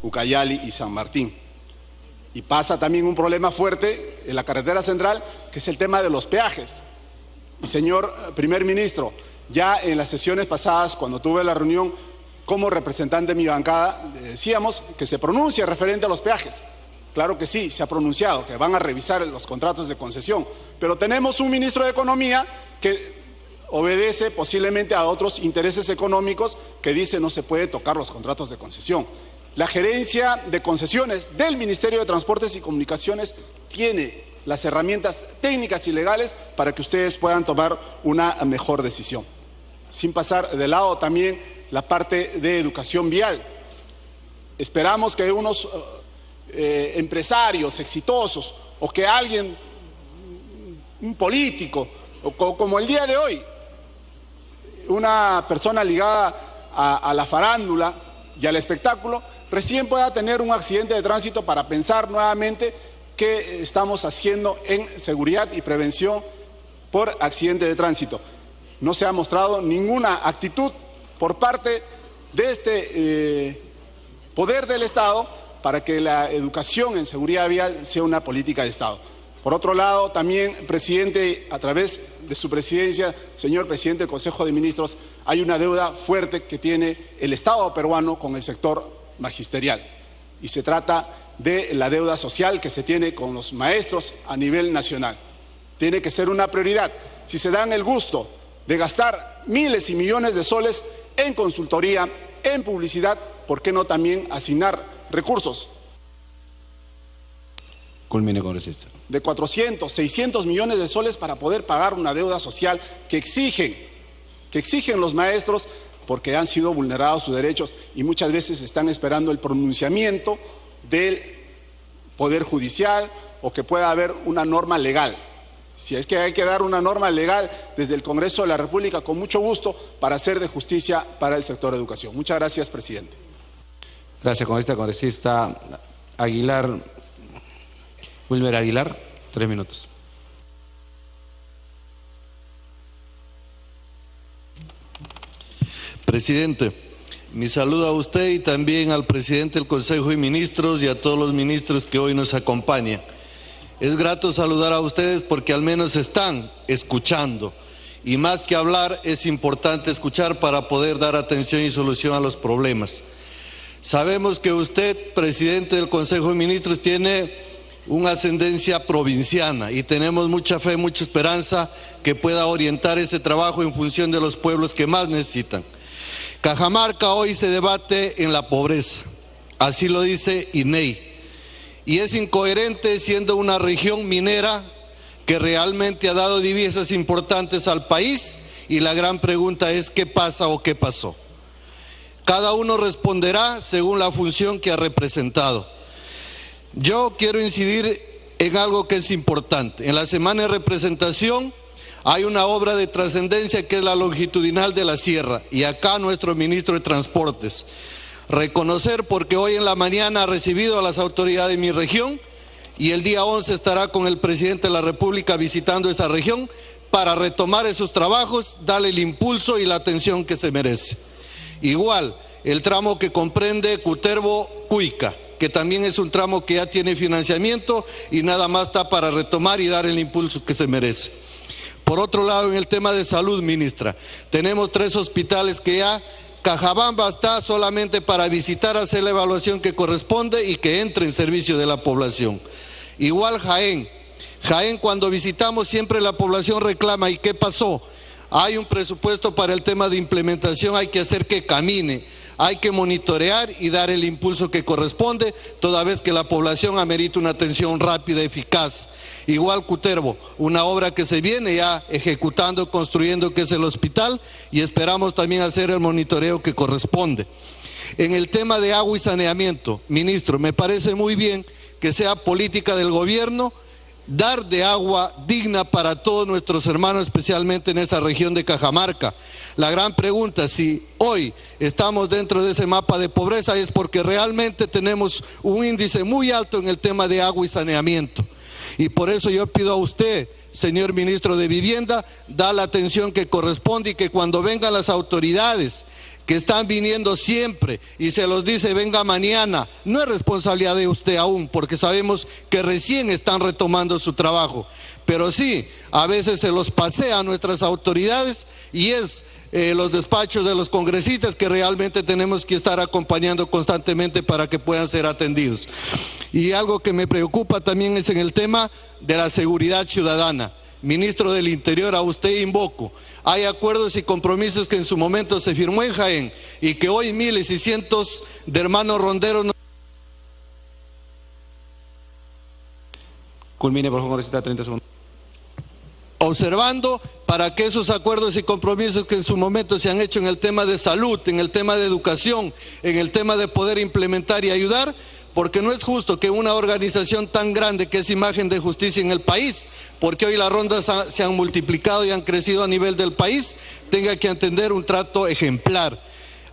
Ucayali y San Martín. Y pasa también un problema fuerte en la carretera central, que es el tema de los peajes. Y señor primer ministro, ya en las sesiones pasadas, cuando tuve la reunión como representante de mi bancada, decíamos que se pronuncia referente a los peajes. Claro que sí, se ha pronunciado, que van a revisar los contratos de concesión, pero tenemos un ministro de Economía que obedece posiblemente a otros intereses económicos que dice no se puede tocar los contratos de concesión. La gerencia de concesiones del Ministerio de Transportes y Comunicaciones tiene las herramientas técnicas y legales para que ustedes puedan tomar una mejor decisión. Sin pasar de lado también la parte de educación vial. Esperamos que unos empresarios exitosos o que alguien, un político, o como el día de hoy, una persona ligada a la farándula y al espectáculo, recién pueda tener un accidente de tránsito para pensar nuevamente qué estamos haciendo en seguridad y prevención por accidente de tránsito. No se ha mostrado ninguna actitud por parte de este poder del Estado para que la educación en seguridad vial sea una política de Estado. Por otro lado, también, presidente, a través de su presidencia, señor presidente del Consejo de Ministros, hay una deuda fuerte que tiene el Estado peruano con el sector magisterial. Y se trata de la deuda social que se tiene con los maestros a nivel nacional. Tiene que ser una prioridad. Si se dan el gusto de gastar miles y millones de soles en consultoría, en publicidad, ¿por qué no también asignar recursos? Culmine, congresista. De 400, 600 millones de soles para poder pagar una deuda social que exigen los maestros porque han sido vulnerados sus derechos y muchas veces están esperando el pronunciamiento del Poder Judicial o que pueda haber una norma legal. Si es que hay que dar una norma legal desde el Congreso de la República, con mucho gusto, para hacer de justicia para el sector de educación. Muchas gracias, presidente. Gracias, congresista Aguilar. Wilmer Aguilar, 3 minutos. Presidente, mi saludo a usted y también al presidente del Consejo de Ministros y a todos los ministros que hoy nos acompañan. Es grato saludar a ustedes porque al menos están escuchando y más que hablar es importante escuchar para poder dar atención y solución a los problemas. Sabemos que usted, presidente del Consejo de Ministros, tiene una ascendencia provinciana y tenemos mucha fe, mucha esperanza que pueda orientar ese trabajo en función de los pueblos que más necesitan. Cajamarca hoy se debate en la pobreza, así lo dice INEI. Y es incoherente siendo una región minera que realmente ha dado divisas importantes al país y la gran pregunta es ¿qué pasa o qué pasó? Cada uno responderá según la función que ha representado. Yo quiero incidir en algo que es importante. En la semana de representación hay una obra de trascendencia que es la longitudinal de la sierra y acá nuestro ministro de Transportes. Reconocer porque hoy en la mañana ha recibido a las autoridades de mi región y el día 11 estará con el presidente de la República visitando esa región para retomar esos trabajos, darle el impulso y la atención que se merece. Igual, el tramo que comprende Cutervo-Cuica, que también es un tramo que ya tiene financiamiento y nada más está para retomar y dar el impulso que se merece. Por otro lado, en el tema de salud, ministra, tenemos 3 hospitales que ya Cajabamba está solamente para visitar, hacer la evaluación que corresponde y que entre en servicio de la población. Igual Jaén. Jaén, cuando visitamos siempre la población reclama, ¿y qué pasó? Hay un presupuesto para el tema de implementación, hay que hacer que camine, hay que monitorear y dar el impulso que corresponde, toda vez que la población amerita una atención rápida y eficaz. Igual Cutervo, una obra que se viene ya ejecutando, construyendo, que es el hospital, y esperamos también hacer el monitoreo que corresponde. En el tema de agua y saneamiento, ministro, me parece muy bien que sea política del gobierno dar de agua digna para todos nuestros hermanos, especialmente en esa región de Cajamarca. La gran pregunta, si hoy estamos dentro de ese mapa de pobreza, es porque realmente tenemos un índice muy alto en el tema de agua y saneamiento. Y por eso yo pido a usted, señor ministro de Vivienda, da la atención que corresponde y que cuando vengan las autoridades que están viniendo siempre y se los dice venga mañana, no es responsabilidad de usted aún, porque sabemos que recién están retomando su trabajo, pero sí, a veces se los pasea a nuestras autoridades y es los despachos de los congresistas que realmente tenemos que estar acompañando constantemente para que puedan ser atendidos. Y algo que me preocupa también es en el tema de la seguridad ciudadana. Ministro del Interior, a usted invoco. Hay acuerdos y compromisos que en su momento se firmó en Jaén y que hoy miles y cientos de hermanos ronderos no... Culmine, por favor, congresista, 30 segundos. Observando para que esos acuerdos y compromisos que en su momento se han hecho en el tema de salud, en el tema de educación, en el tema de poder implementar y ayudar, porque no es justo que una organización tan grande que es Imagen de Justicia en el país, porque hoy las rondas se han multiplicado y han crecido a nivel del país, tenga que atender un trato ejemplar.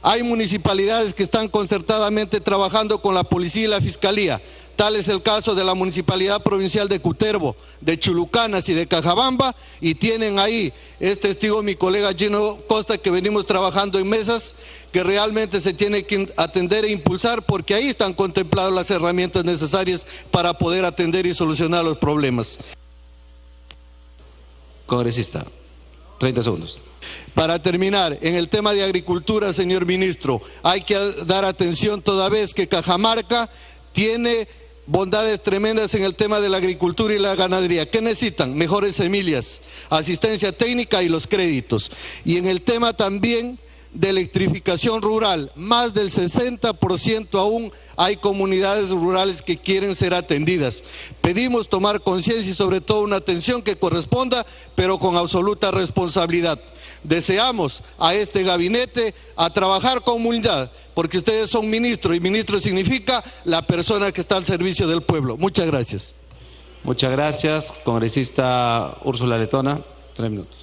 Hay municipalidades que están concertadamente trabajando con la policía y la fiscalía. Tal es el caso de la Municipalidad Provincial de Cutervo, de Chulucanas y de Cajabamba, y tienen ahí, es testigo mi colega Gino Costa, que venimos trabajando en mesas que realmente se tiene que atender e impulsar, porque ahí están contempladas las herramientas necesarias para poder atender y solucionar los problemas. Congresista, 30 segundos. Para terminar, en el tema de agricultura, señor ministro, hay que dar atención toda vez que Cajamarca tiene bondades tremendas en el tema de la agricultura y la ganadería. ¿Qué necesitan? Mejores semillas, asistencia técnica y los créditos. Y en el tema también de electrificación rural, más del 60% aún hay comunidades rurales que quieren ser atendidas. Pedimos tomar conciencia y sobre todo una atención que corresponda, pero con absoluta responsabilidad. Deseamos a este gabinete a trabajar con humildad, porque ustedes son ministros y ministro significa la persona que está al servicio del pueblo. Muchas gracias. Muchas gracias. Congresista Úrsula Letona, 3 minutos.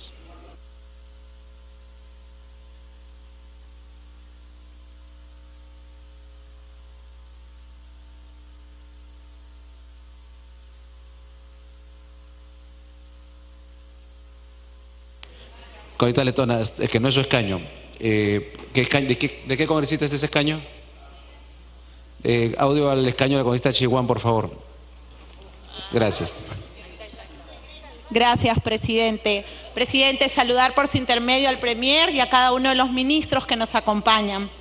Congresista Letona, es que no es su escaño. ¿De qué congresista es ese escaño? Audio al escaño del congresista Chihuán, por favor. Gracias. Gracias, presidente. Presidente, saludar por su intermedio al Premier y a cada uno de los ministros que nos acompañan.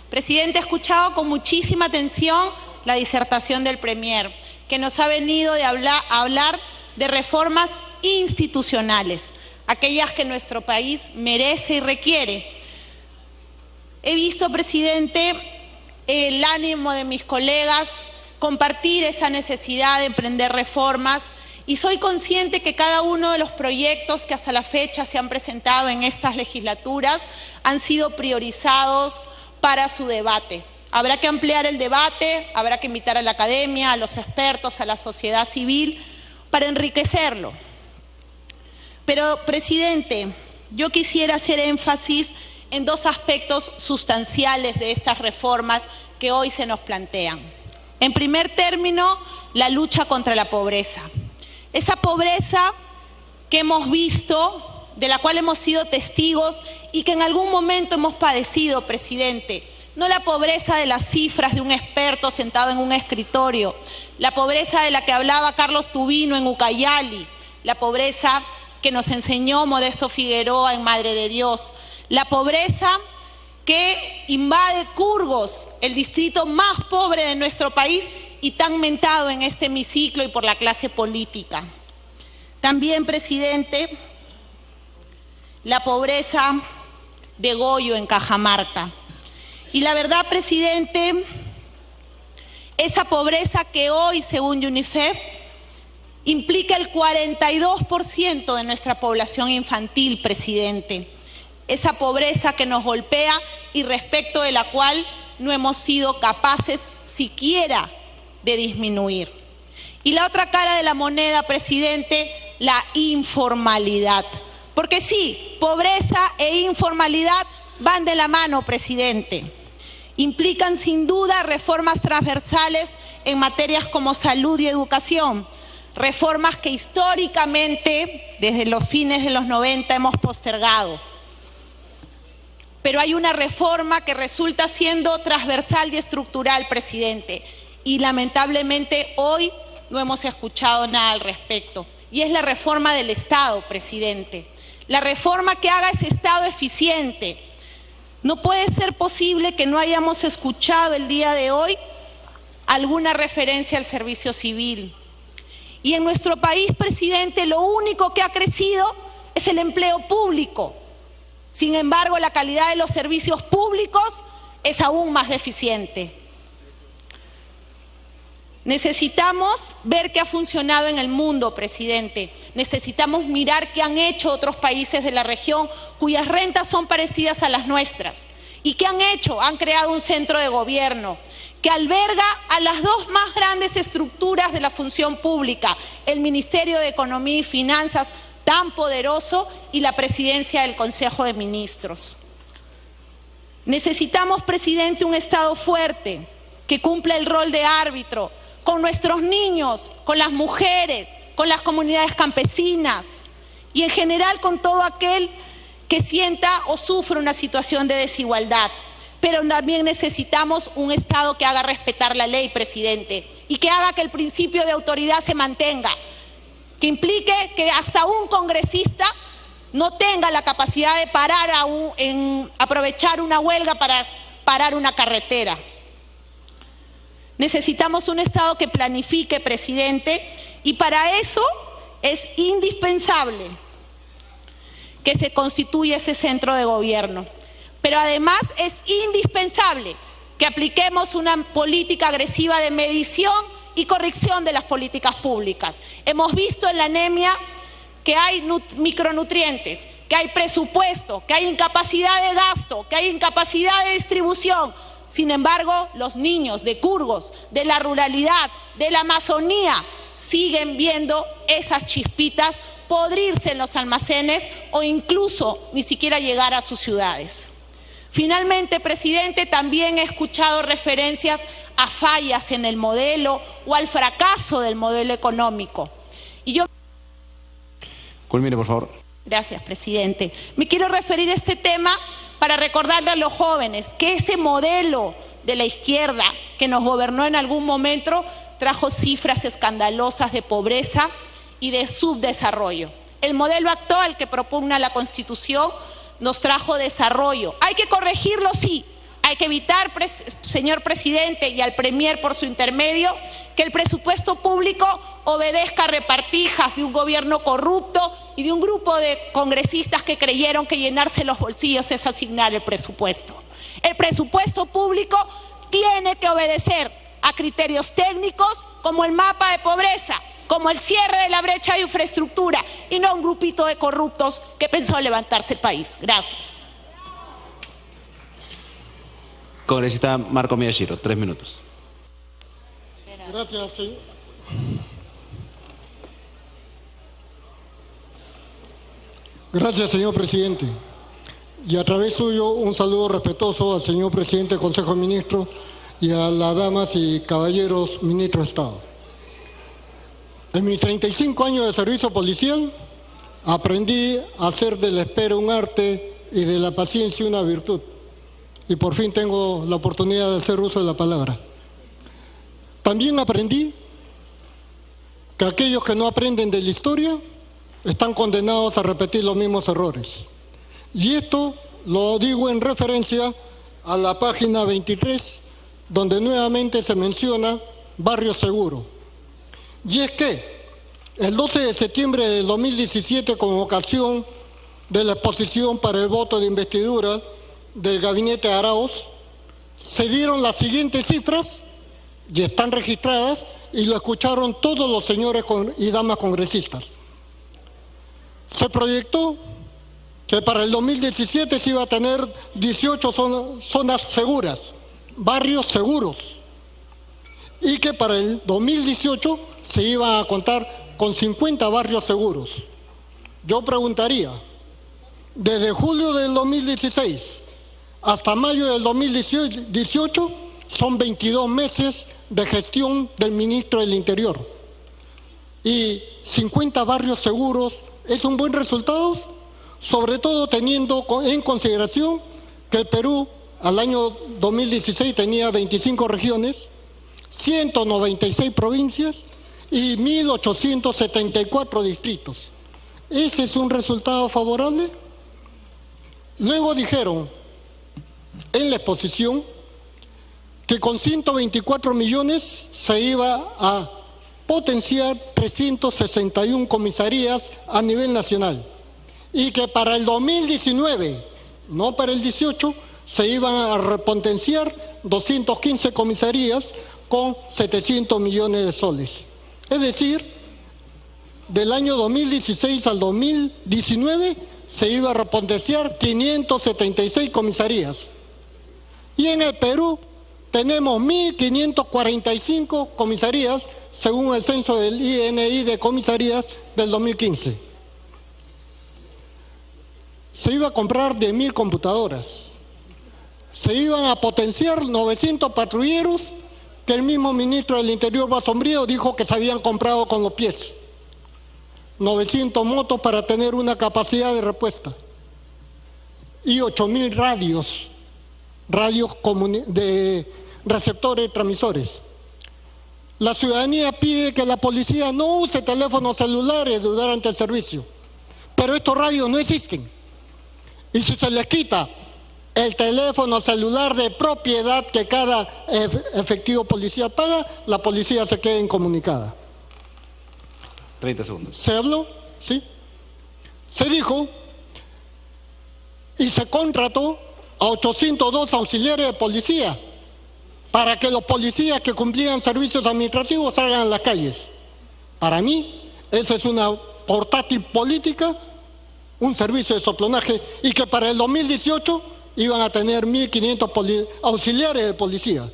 Presidente, he escuchado con muchísima atención la disertación del Premier, que nos ha venido a hablar de reformas institucionales, aquellas que nuestro país merece y requiere. He visto, presidente, el ánimo de mis colegas, compartir esa necesidad de emprender reformas, y soy consciente que cada uno de los proyectos que hasta la fecha se han presentado en estas legislaturas han sido priorizados para su debate. Habrá que ampliar el debate, habrá que invitar a la academia, a los expertos, a la sociedad civil, para enriquecerlo. Pero, presidente, yo quisiera hacer énfasis en dos aspectos sustanciales de estas reformas que hoy se nos plantean. En primer término, la lucha contra la pobreza. Esa pobreza que hemos visto, de la cual hemos sido testigos y que en algún momento hemos padecido, presidente. No la pobreza de las cifras de un experto sentado en un escritorio, la pobreza de la que hablaba Carlos Tubino en Ucayali, la pobreza que nos enseñó Modesto Figueroa en Madre de Dios, la pobreza que invade Curgos, el distrito más pobre de nuestro país y tan mentado en este hemiciclo y por la clase política. También, presidente, la pobreza de Goyo en Cajamarca. Y la verdad, presidente, esa pobreza que hoy, según UNICEF, implica el 42% de nuestra población infantil, presidente. Esa pobreza que nos golpea y respecto de la cual no hemos sido capaces siquiera de disminuir. Y la otra cara de la moneda, presidente, la informalidad. Porque sí, pobreza e informalidad van de la mano, presidente. Implican sin duda reformas transversales en materias como salud y educación. Reformas que históricamente, desde los fines de los 90, hemos postergado. pero hay una reforma que resulta siendo transversal y estructural, presidente, y lamentablemente hoy no hemos escuchado nada al respecto, y es la reforma del Estado, presidente. La reforma que haga ese Estado eficiente. No puede ser posible que no hayamos escuchado el día de hoy alguna referencia al servicio civil. Y en nuestro país, presidente, lo único que ha crecido es el empleo público. Sin embargo, la calidad de los servicios públicos es aún más deficiente. Necesitamos ver qué ha funcionado en el mundo, presidente. Necesitamos mirar qué han hecho otros países de la región cuyas rentas son parecidas a las nuestras. ¿Y qué han hecho? Han creado un centro de gobierno que alberga a las dos más grandes estructuras de la función pública, el Ministerio de Economía y Finanzas, tan poderoso, y la presidencia del Consejo de Ministros. Necesitamos, presidente, un Estado fuerte que cumpla el rol de árbitro con nuestros niños, con las mujeres, con las comunidades campesinas y en general con todo aquel que sienta o sufre una situación de desigualdad. Pero también necesitamos un Estado que haga respetar la ley, presidente, y que haga que el principio de autoridad se mantenga, que implique que hasta un congresista no tenga la capacidad de aprovechar una huelga para parar una carretera. Necesitamos un Estado que planifique, presidente, y para eso es indispensable que se constituya ese centro de gobierno. Pero además es indispensable que apliquemos una política agresiva de medición y corrección de las políticas públicas. Hemos visto en la anemia que hay micronutrientes, que hay presupuesto, que hay incapacidad de gasto, que hay incapacidad de distribución. Sin embargo, los niños de Curgos, de la ruralidad, de la Amazonía, siguen viendo esas chispitas podrirse en los almacenes o incluso ni siquiera llegar a sus ciudades. Finalmente, presidente, también he escuchado referencias a fallas en el modelo o al fracaso del modelo económico. Y yo... Culmine, por favor. Gracias, presidente. Me quiero referir a este tema para recordarle a los jóvenes que ese modelo de la izquierda que nos gobernó en algún momento trajo cifras escandalosas de pobreza y de subdesarrollo. El modelo actual que propugna la Constitución nos trajo desarrollo. Hay que corregirlo, sí. Hay que evitar, señor presidente, y al premier por su intermedio, que el presupuesto público obedezca a repartijas de un gobierno corrupto y de un grupo de congresistas que creyeron que llenarse los bolsillos es asignar el presupuesto. El presupuesto público tiene que obedecer a criterios técnicos como el mapa de pobreza, como el cierre de la brecha de infraestructura, y no un grupito de corruptos que pensó levantarse el país. Gracias. Congresista Marco Miyashiro, 3 minutos. Gracias, señor. Gracias, señor presidente. Y a través suyo un saludo respetuoso al señor presidente del Consejo de Ministros y a las damas y caballeros ministros de Estado. En mis 35 años de servicio policial aprendí a hacer de la espera un arte y de la paciencia una virtud. Y por fin tengo la oportunidad de hacer uso de la palabra. También aprendí que aquellos que no aprenden de la historia están condenados a repetir los mismos errores. Y esto lo digo en referencia a la página 23, donde nuevamente se menciona Barrio Seguro. Y es que el 12 de septiembre de 2017, con ocasión de la exposición para el voto de investidura del gabinete Arauz, se dieron las siguientes cifras, y están registradas, y lo escucharon todos los señores y damas congresistas. Se proyectó que para el 2017 se iba a tener 18 zonas seguras, barrios seguros, y que para el 2018 se iba a contar con 50 barrios seguros. Yo preguntaría, desde julio del 2016 hasta mayo del 2018 son 22 meses de gestión del ministro del Interior. Y 50 barrios seguros es un buen resultado, sobre todo teniendo en consideración que el Perú al año 2016 tenía 25 regiones, 196 provincias y 1.874 distritos. ¿Ese es un resultado favorable? Luego dijeron en la exposición que con 124 millones se iba a potenciar 361 comisarías a nivel nacional y que para el 2019, no para el 18, se iban a repotenciar 215 comisarías con 700 millones de soles. Es decir, del año 2016 al 2019 se iba a repotenciar 576 comisarías. Y en el Perú tenemos 1.545 comisarías, según el censo del INI de comisarías del 2015. Se iba a comprar 10.000 computadoras. Se iban a potenciar 900 patrulleros que el mismo ministro del Interior, Basombrío, dijo que se habían comprado con los pies. 900 motos para tener una capacidad de respuesta. Y 8.000 radios de receptores y transmisores. La ciudadanía pide que la policía no use teléfonos celulares durante el servicio, pero estos radios no existen. Y si se les quita el teléfono celular de propiedad que cada efectivo policial paga, la policía se queda incomunicada. 30 segundos. ¿Se habló? Sí. Se dijo y se contrató a 802 auxiliares de policía para que los policías que cumplían servicios administrativos salgan a las calles. Para mí, esa es una portátil política, un servicio de soplonaje, y que para el 2018 iban a tener 1.500 auxiliares de policía.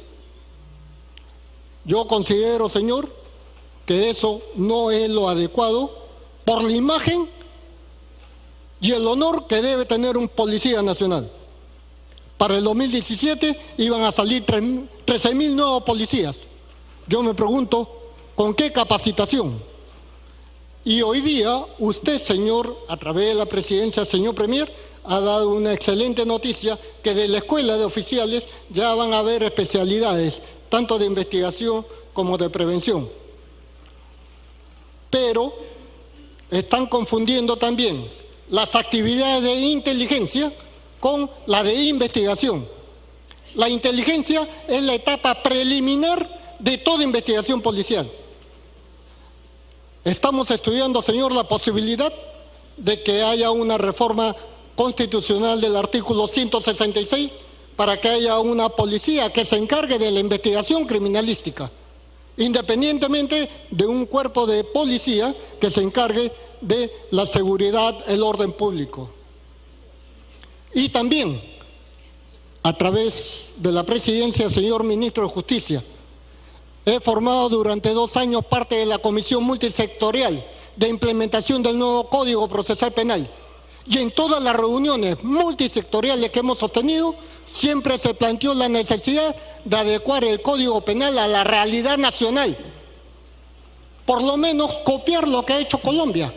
Yo considero, señor, que eso no es lo adecuado por la imagen y el honor que debe tener un policía nacional. Para el 2017 iban a salir 13.000 nuevos policías. Yo me pregunto, ¿con qué capacitación? Y hoy día usted, señor, a través de la presidencia, señor Premier, ha dado una excelente noticia que de la escuela de oficiales ya van a haber especialidades, tanto de investigación como de prevención. Pero están confundiendo también las actividades de inteligencia con la de investigación. La inteligencia es la etapa preliminar de toda investigación policial. Estamos estudiando, señor, la posibilidad de que haya una reforma constitucional del artículo 166 para que haya una policía que se encargue de la investigación criminalística, independientemente de un cuerpo de policía que se encargue de la seguridad, el orden público. Y también, a través de la presidencia, señor ministro de Justicia, he formado durante 2 años parte de la Comisión Multisectorial de Implementación del nuevo Código Procesal Penal. Y en todas las reuniones multisectoriales que hemos sostenido, siempre se planteó la necesidad de adecuar el Código Penal a la realidad nacional. Por lo menos copiar lo que ha hecho Colombia,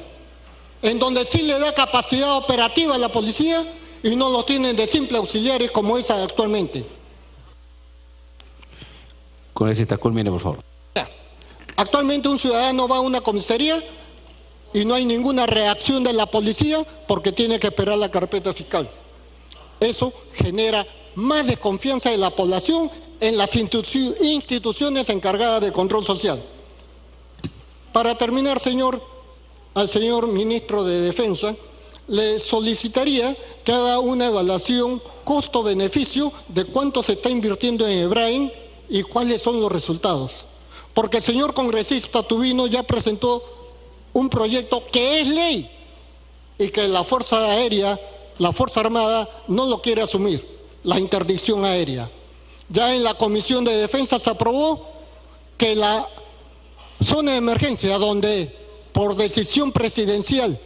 en donde sí le da capacidad operativa a la policía y no lo tienen de simple auxiliares como es actualmente. Congresista, culmine, por favor. Actualmente un ciudadano va a una comisaría y no hay ninguna reacción de la policía porque tiene que esperar la carpeta fiscal. Eso genera más desconfianza de la población en las instituciones encargadas de control social. Para terminar, señor, al señor ministro de Defensa, le solicitaría que haga una evaluación costo-beneficio de cuánto se está invirtiendo en EBRAEN y cuáles son los resultados. Porque el señor congresista Tubino ya presentó un proyecto que es ley y que la Fuerza Aérea, la Fuerza Armada no lo quiere asumir, la interdicción aérea. Ya en la Comisión de Defensa se aprobó que la zona de emergencia, donde por decisión presidencial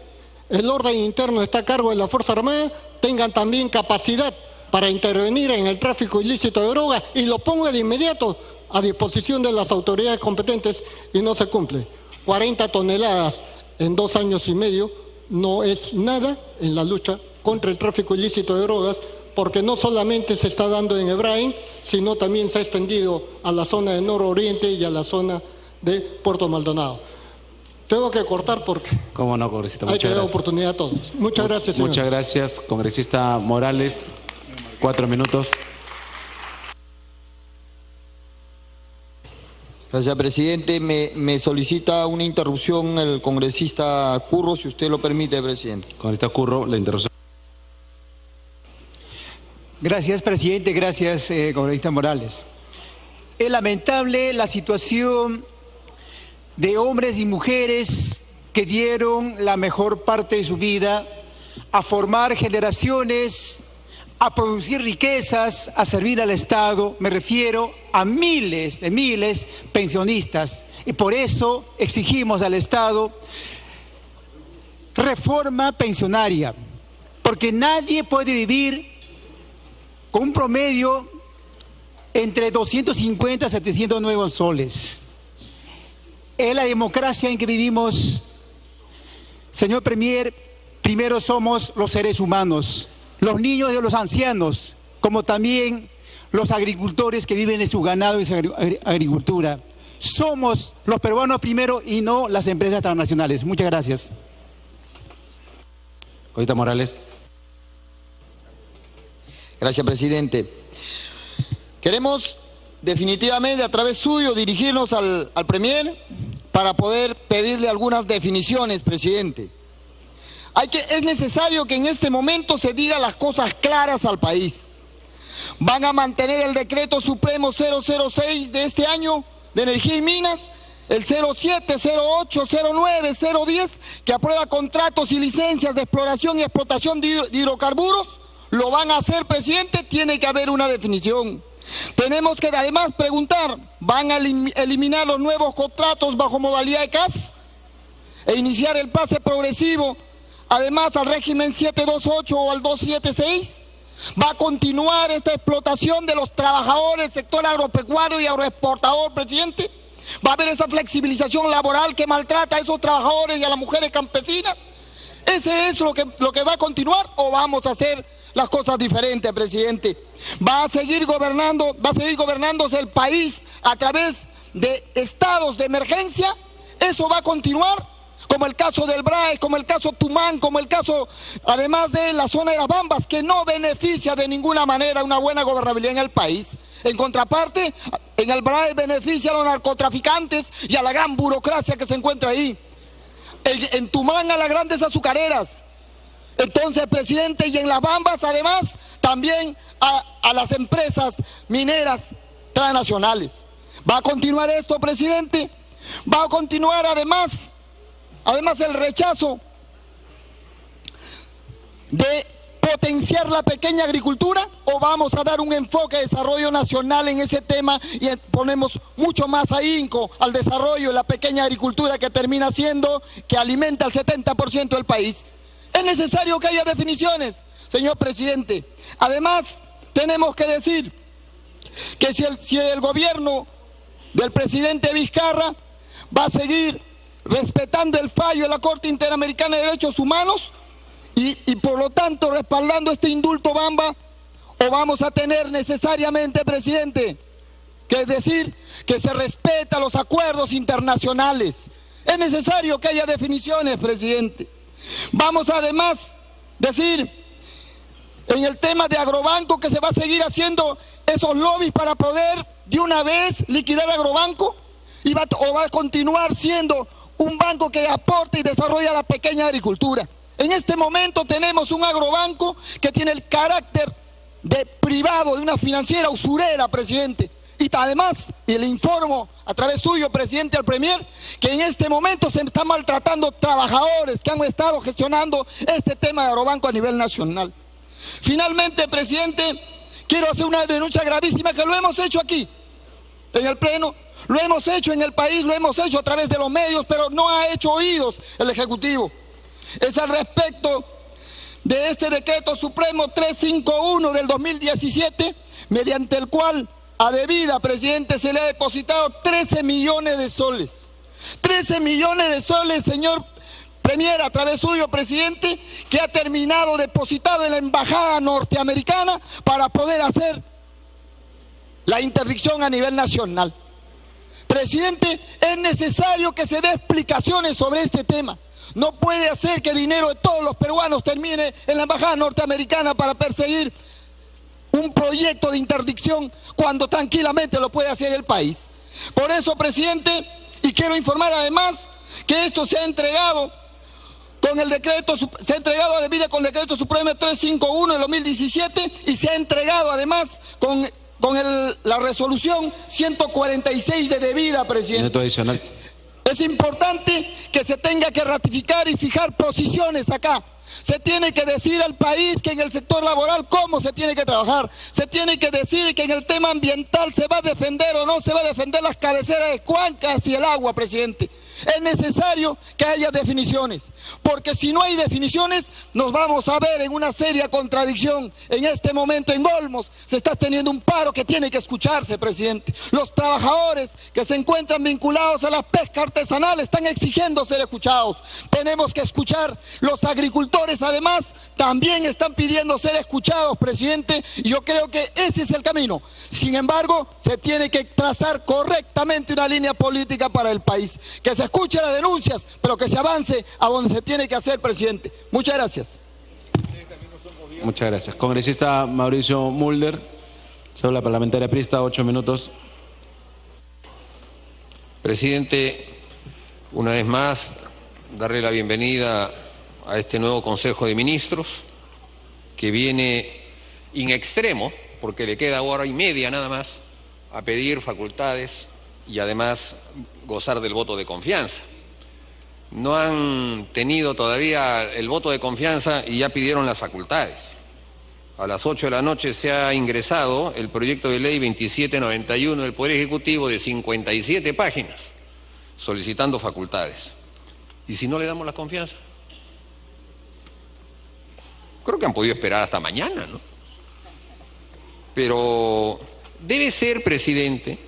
el orden interno está a cargo de la Fuerza Armada, tengan también capacidad para intervenir en el tráfico ilícito de drogas y lo ponga de inmediato a disposición de las autoridades competentes y no se cumple. 40 toneladas en 2 años y medio no es nada en la lucha contra el tráfico ilícito de drogas, porque no solamente se está dando en Hebrain, sino también se ha extendido a la zona de Nororiente y a la zona de Puerto Maldonado. Tengo que cortar porque ¿Cómo no, congresista? hay Muchas que dar gracias. oportunidad a todos. Muchas gracias, señor. Muchas gracias, congresista Morales. 4 minutos. Gracias, presidente. Me solicita una interrupción el congresista Curro, si usted lo permite, presidente. Congresista Curro, la interrupción. Gracias, presidente. Gracias, congresista Morales. Es lamentable la situación de hombres y mujeres que dieron la mejor parte de su vida a formar generaciones, a producir riquezas, a servir al Estado. Me refiero a miles de pensionistas. Y por eso exigimos al Estado reforma pensionaria, porque nadie puede vivir con un promedio entre 250 a 700 nuevos soles. Es la democracia en que vivimos. Señor Premier, primero somos los seres humanos, los niños y los ancianos, como también los agricultores que viven en su ganado y su agricultura. Somos los peruanos primero y no las empresas transnacionales. Muchas gracias. Congresista Morales. Gracias, presidente. Queremos definitivamente a través suyo dirigirnos al Premier para poder pedirle algunas definiciones, presidente. Es necesario que en este momento se diga las cosas claras al país. ¿Van a mantener el decreto supremo 006 de este año de energía y minas? El 07, 08, 09, 010 que aprueba contratos y licencias de exploración y explotación de hidrocarburos. ¿Lo van a hacer, presidente? Tiene que haber una definición. Tenemos que además preguntar, ¿van a eliminar los nuevos contratos bajo modalidad de CAS e iniciar el pase progresivo, además al régimen 728 o al 276? ¿Va a continuar esta explotación de los trabajadores del sector agropecuario y agroexportador, presidente? ¿Va a haber esa flexibilización laboral que maltrata a esos trabajadores y a las mujeres campesinas? ¿Ese es lo que va a continuar o vamos a hacer las cosas diferentes, presidente? ¿Va a seguir gobernándose el país a través de estados de emergencia? ¿Eso va a continuar? Como el caso del BRAE, como el caso Tumán, como el caso además de la zona de las Bambas, que no beneficia de ninguna manera una buena gobernabilidad en el país. En contraparte, en el BRAE beneficia a los narcotraficantes y a la gran burocracia que se encuentra ahí. En Tumán a las grandes azucareras. Entonces, presidente, y en las Bambas además también a las empresas mineras transnacionales. ¿Va a continuar esto, presidente? ¿Va a continuar además el rechazo de potenciar la pequeña agricultura, o vamos a dar un enfoque de desarrollo nacional en ese tema y ponemos mucho más ahínco al desarrollo de la pequeña agricultura que termina siendo, que alimenta al 70% del país? Es necesario que haya definiciones, señor presidente. Además, tenemos que decir que si el gobierno del presidente Vizcarra va a seguir respetando el fallo de la Corte Interamericana de Derechos Humanos y por lo tanto respaldando este indulto Bamba, o vamos a tener necesariamente, presidente, que decir que se respeta los acuerdos internacionales. Es necesario que haya definiciones, presidente. Vamos además decir en el tema de Agrobanco que se va a seguir haciendo esos lobbies para poder de una vez liquidar Agrobanco, o va a continuar siendo un banco que aporta y desarrolla la pequeña agricultura. En este momento tenemos un agrobanco que tiene el carácter de privado, de una financiera usurera, presidente. Y además, y le informo a través suyo, presidente, al Premier, que en este momento se están maltratando trabajadores que han estado gestionando este tema de agrobanco a nivel nacional. Finalmente, presidente, quiero hacer una denuncia gravísima que lo hemos hecho aquí, en el Pleno. Lo hemos hecho en el país, lo hemos hecho a través de los medios, pero no ha hecho oídos el Ejecutivo. Es al respecto de este decreto supremo 351 del 2017, mediante el cual a debida, presidente, se le ha depositado 13 millones de soles. 13 millones de soles, señor Premier, a través suyo, presidente, que ha terminado depositado en la embajada norteamericana para poder hacer la interdicción a nivel nacional. Presidente, es necesario que se dé explicaciones sobre este tema. No puede hacer que dinero de todos los peruanos termine en la embajada norteamericana para perseguir un proyecto de interdicción cuando tranquilamente lo puede hacer el país. Por eso, presidente, y quiero informar además que esto se ha entregado con el decreto, se ha entregado a debida con el decreto supremo 351 de 2017 y se ha entregado además con la resolución 146 de debida, presidente. Minuto adicional. Es importante que se tenga que ratificar y fijar posiciones acá. Se tiene que decir al país que en el sector laboral cómo se tiene que trabajar. Se tiene que decir que en el tema ambiental se va a defender o no se va a defender las cabeceras de Cuancas y el agua, presidente. Es necesario que haya definiciones, porque si no hay definiciones nos vamos a ver en una seria contradicción. En este momento en Olmos se está teniendo un paro que tiene que escucharse, presidente. Los trabajadores que se encuentran vinculados a la pesca artesanal están exigiendo ser escuchados. Tenemos que escuchar. Los agricultores además también están pidiendo ser escuchados, presidente, y yo creo que ese es el camino. Sin embargo, se tiene que trazar correctamente una línea política para el país. Que se escuche las denuncias, pero que se avance a donde se tiene que hacer, presidente. Muchas gracias. Muchas gracias. Congresista Mauricio Mulder, cédula parlamentaria aprista, 8 minutos. Presidente, una vez más, darle la bienvenida a este nuevo Consejo de Ministros, que viene in extremo, porque le queda hora y media nada más, a pedir facultades y además gozar del voto de confianza. No han tenido todavía el voto de confianza y ya pidieron las facultades. A las 8 de la noche se ha ingresado el proyecto de ley 2791 del Poder Ejecutivo de 57 páginas, solicitando facultades. ¿Y si no le damos la confianza? Creo que han podido esperar hasta mañana, ¿no? Pero debe ser, presidente,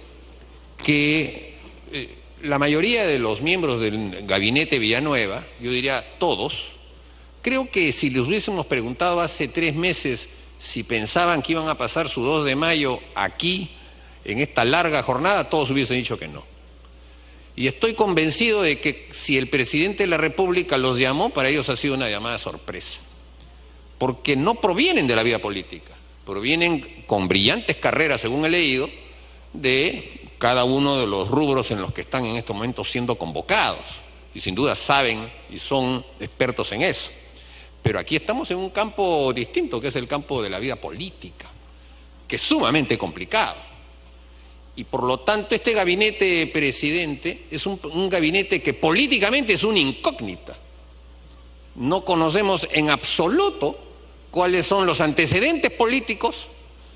que la mayoría de los miembros del gabinete Villanueva, yo diría todos, creo que si les hubiésemos preguntado hace 3 meses si pensaban que iban a pasar su 2 de mayo aquí, en esta larga jornada, todos hubiesen dicho que no. Y estoy convencido de que si el presidente de la República los llamó, para ellos ha sido una llamada sorpresa. Porque no provienen de la vida política, provienen con brillantes carreras, según he leído, de cada uno de los rubros en los que están en estos momentos siendo convocados. Y sin duda saben y son expertos en eso. Pero aquí estamos en un campo distinto, que es el campo de la vida política, que es sumamente complicado. Y por lo tanto este gabinete, presidente, es un gabinete que políticamente es una incógnita. No conocemos en absoluto cuáles son los antecedentes políticos,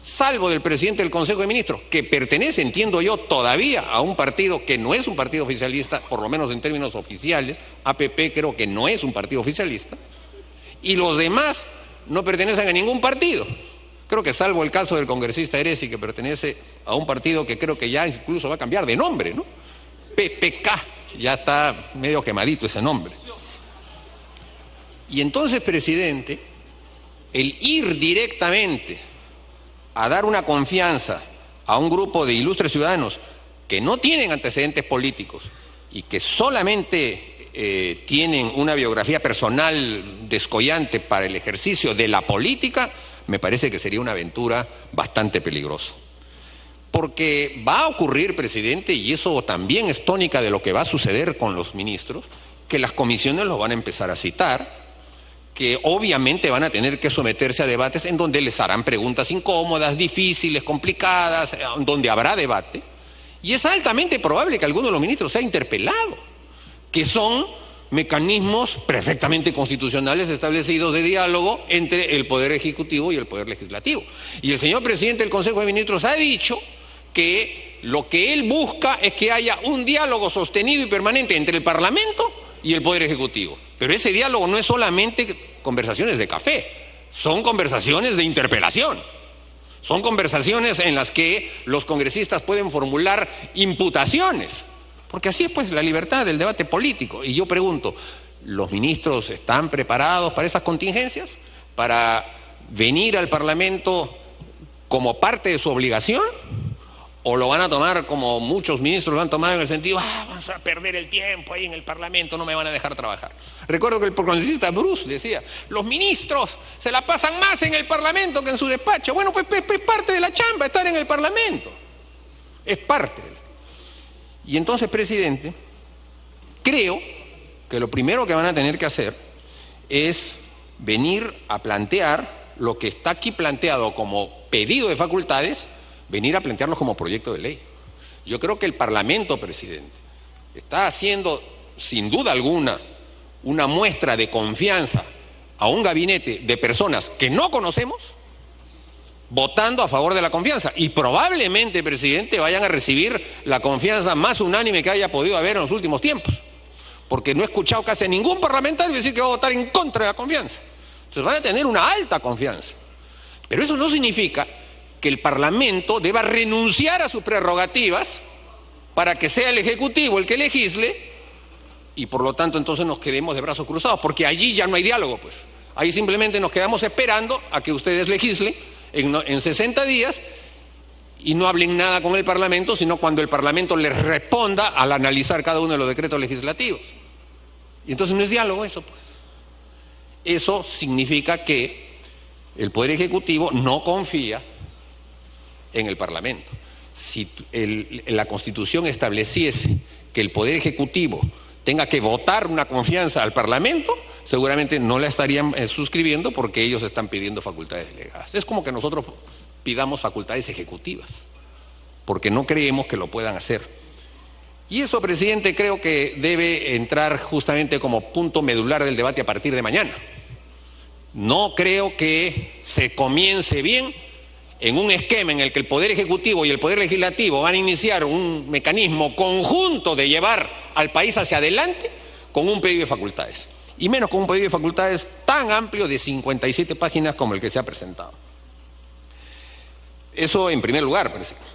salvo del presidente del Consejo de Ministros, que pertenece, entiendo yo, todavía a un partido que no es un partido oficialista, por lo menos en términos oficiales. APP creo que no es un partido oficialista, y los demás no pertenecen a ningún partido. Creo que salvo el caso del congresista Eresi, que pertenece a un partido que creo que ya incluso va a cambiar de nombre, ¿no? PPK, ya está medio quemadito ese nombre. Y entonces, presidente, el ir directamente a dar una confianza a un grupo de ilustres ciudadanos que no tienen antecedentes políticos y que solamente tienen una biografía personal descollante para el ejercicio de la política, me parece que sería una aventura bastante peligrosa. Porque va a ocurrir, presidente, y eso también es tónica de lo que va a suceder con los ministros, que las comisiones los van a empezar a citar, que obviamente van a tener que someterse a debates en donde les harán preguntas incómodas, difíciles, complicadas, donde habrá debate, y es altamente probable que alguno de los ministros sea interpelado, que son mecanismos perfectamente constitucionales establecidos de diálogo entre el Poder Ejecutivo y el Poder Legislativo. Y el señor presidente del Consejo de Ministros ha dicho que lo que él busca es que haya un diálogo sostenido y permanente entre el Parlamento y el Poder Ejecutivo. Pero ese diálogo no es solamente conversaciones de café, son conversaciones de interpelación. Son conversaciones en las que los congresistas pueden formular imputaciones, porque así es pues la libertad del debate político. Y yo pregunto, ¿Los ministros están preparados para esas contingencias? ¿Para venir al Parlamento como parte de su obligación? ¿O lo van a tomar como muchos ministros lo han tomado en el sentido, vamos a perder el tiempo ahí en el Parlamento, no me van a dejar trabajar? Recuerdo que el congresista Bruce decía, los ministros se la pasan más en el Parlamento que en su despacho. Bueno, pues es parte de la chamba estar en el Parlamento. Es parte. Y entonces, presidente, creo que lo primero que van a tener que hacer es venir a plantear lo que está aquí planteado como pedido de facultades, venir a plantearlo como proyecto de ley. Yo creo que el Parlamento, presidente, está haciendo, sin duda alguna, una muestra de confianza a un gabinete de personas que no conocemos, votando a favor de la confianza. Y probablemente, presidente, vayan a recibir la confianza más unánime que haya podido haber en los últimos tiempos. Porque no he escuchado casi a ningún parlamentario decir que va a votar en contra de la confianza. Entonces van a tener una alta confianza. Pero eso no significa que el Parlamento deba renunciar a sus prerrogativas para que sea el Ejecutivo el que legisle y por lo tanto entonces nos quedemos de brazos cruzados, porque allí ya no hay diálogo, pues. Ahí simplemente nos quedamos esperando a que ustedes legislen en 60 días y no hablen nada con el Parlamento, sino cuando el Parlamento les responda al analizar cada uno de los decretos legislativos. Y entonces no es diálogo eso, pues. Eso significa que el Poder Ejecutivo no confía en el Parlamento. Si la Constitución estableciese que el Poder Ejecutivo tenga que votar una confianza al Parlamento, seguramente no la estarían suscribiendo porque ellos están pidiendo facultades delegadas. Es como que nosotros pidamos facultades ejecutivas, porque no creemos que lo puedan hacer. Y eso, presidente, creo que debe entrar justamente como punto medular del debate a partir de mañana. No creo que se comience bien en un esquema en el que el Poder Ejecutivo y el Poder Legislativo van a iniciar un mecanismo conjunto de llevar al país hacia adelante con un pedido de facultades. Y menos con un pedido de facultades tan amplio de 57 páginas como el que se ha presentado. Eso en primer lugar, presidente.